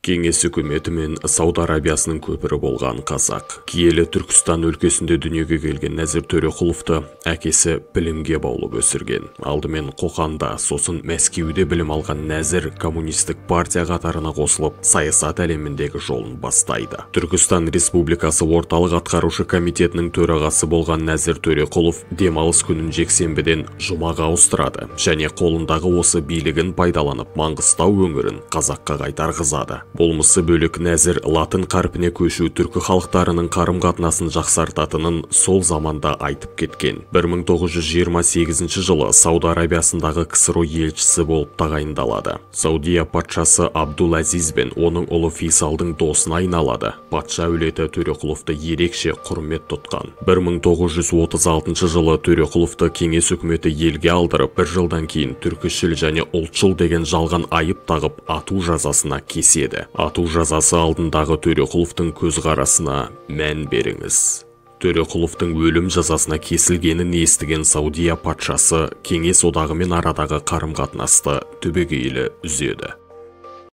Кеңес үкіметі мен Сауд Арабиясының көпірі болған қазақ. Киелі Түркістан өлкесінде дүниеге келген Нәзір Төреқұловты әкесі білімге баулып өсірген. Алдымен Қоқанда, сосын Мәскеуде білім алған Нәзір коммунистік партия қатарына қосылып, саясат әлеміндегі жолын бастайды. Түркістан Республикасы орталық атқарушы комитетінің төрағасы болған Нәзір Төреқұлов демалыс күнін жексенбіден жұмаға ауыстырады және қолындағы осы билігін пайдаланып Маңғыстау өңірін қазаққа қайтарғызады. Болмысы бөлік Нәзір латын қарпіне көшу түркі халықтарының қарым-қатынасын жақсартатынын сол заманда айтып кеткен. 1928 жылы Сауд Арабиясындағы КСРО елшісі болып тағайындалады. Саудия патшасы Абдул-Азиз бен оның ұлы Фейсалдың досына айналады. Патша әулеті Төреқұловты ерекше құрмет тұтқан. 1936 жылы Төреқұловты кеңес үкіметі елге алдырып, бір жылдан кейін түркішіл және ұлтшыл деген жалған айып тағып ату жазасына кеседі. Ату жазасы алдындағы Төреқұловтың көзқарасына мән беріңіз. Төреқұловтың өлім жазасына кесілгенін естіген Саудия патшасы кеңес одағымен арадағы қарым-қатынасты түбегейлі үзеді.